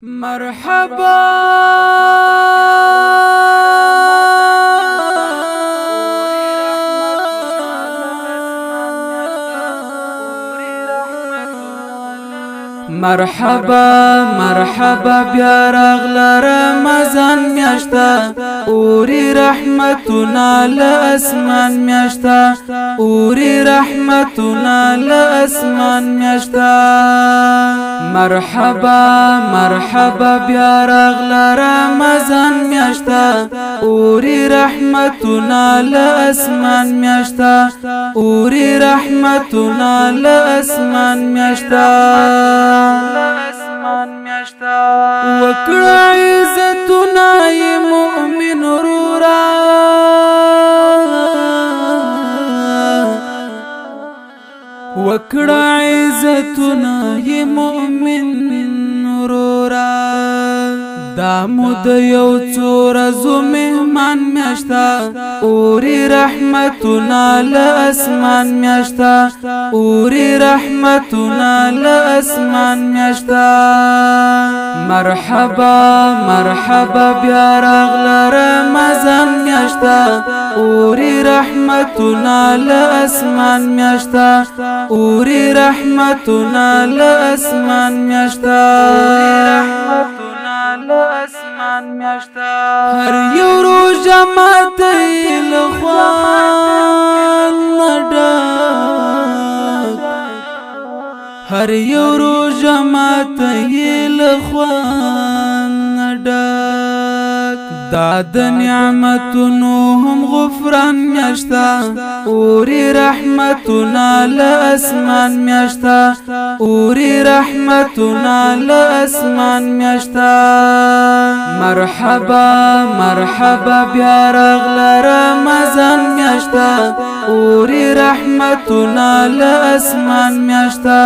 مرحبا مرحبا مرحبا بیا راغله رمضان میاشتا اوري رحمتنا لاسمان میاشتا اوري رحمتنا لاسمان میاشتا مرحبا مرحبا بیا راغله رمضان میاشتا اوري رحمتنا لاسمان میاشتا اوري رحمتنا لاسمان میاشتا وکړه عزتنا ای مؤمن رورا وکړه عزتنا ای مؤمن رورا دا مود یو څو ورځو مهمان میاشتا اوري رحمتنا لاسمان میاشتا اوري رحمتنا لاسمان میاشتا مرحبا مرحبا بیا راغله رمضان میاشتا اوري رحمتنا لاسمان میاشتا اوري رحمتنا لاسمان میاشتا لاسمان میاشتا هر یو روزه ماته لخوان ډک هر یو روزه ماته لخوان ډک دا د نعمتونو هم غفران میاشتا اوري رحمتنا لاسمان میاشتا اوري رحمتنا لاسمان میاشتا مرحبا مرحبا بیا راغله رمضان میاشتا اوري رحمتنا لاسمان میاشتا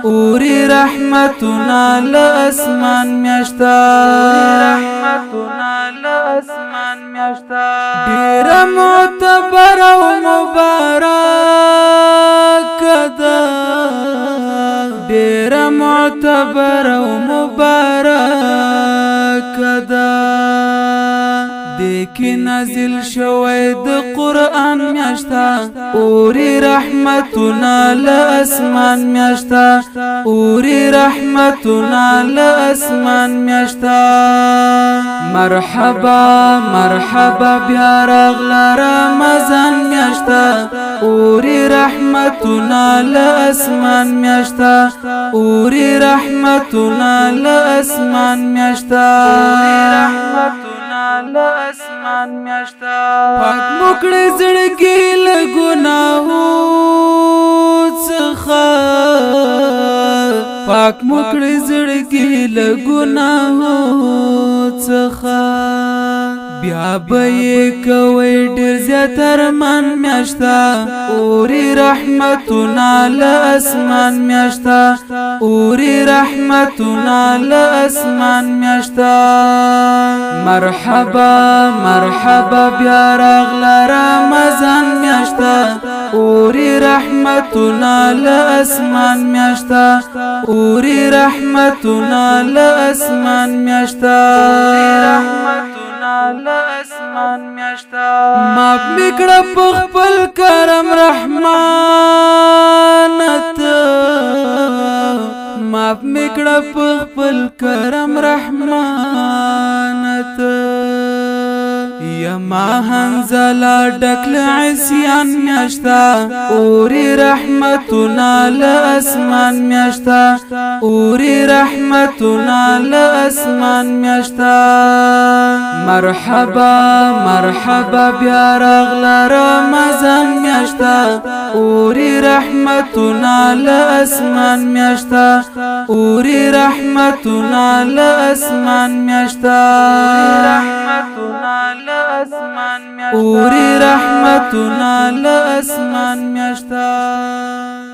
اوري رحمتنا لاسمان میاشتا لاسمان میاشتا ډیر معتبر او مبارک ده ډیر معتبر او مبارک ده دیکی نازل شوی د قرآن میاشتا اوري رحمتنا لاسمان میاشتا اوري رحمتنا لاسمان میاشتا مرحبا مرحبا بیا راغله رمضان میاشتا اوري رحمتنا لاسمان میاشتا اوري رحمتنا لاسمان میاشتا لاسمان میاشتا پاک مکړه زړګي له ګناهو څخه پاک مکړه زړګي له ګناهو څخه بیا به کوي ډیر زیات ارمان میاشتا اوري رحمتنا لاسمان میاشتا اوري رحمتنا لاسمان میاشتا مرحبا مرحبا بیا راغله رمضان میاشتا اوري رحمتنا لاسمان میاشتا اوري رحمتنا لاسمان میاشتا لاسمان میاشتا ماف میکړه په خپل کرم رحمان ته ماف میکړه په خپل کرم رحمان ته یما هنزلا ډکل عصیان میاشتا اوري رحمتنا لاسمان میاشتا اوري رحمتنا لاسمان میاشتا مرحبا مرحبا بیا راغله رمضان میاشتا اوري رحمتنا لاسمان میاشتا اوري رحمتنا لاسمان میاشتا اوري رحمتنا لاسمان میاشتا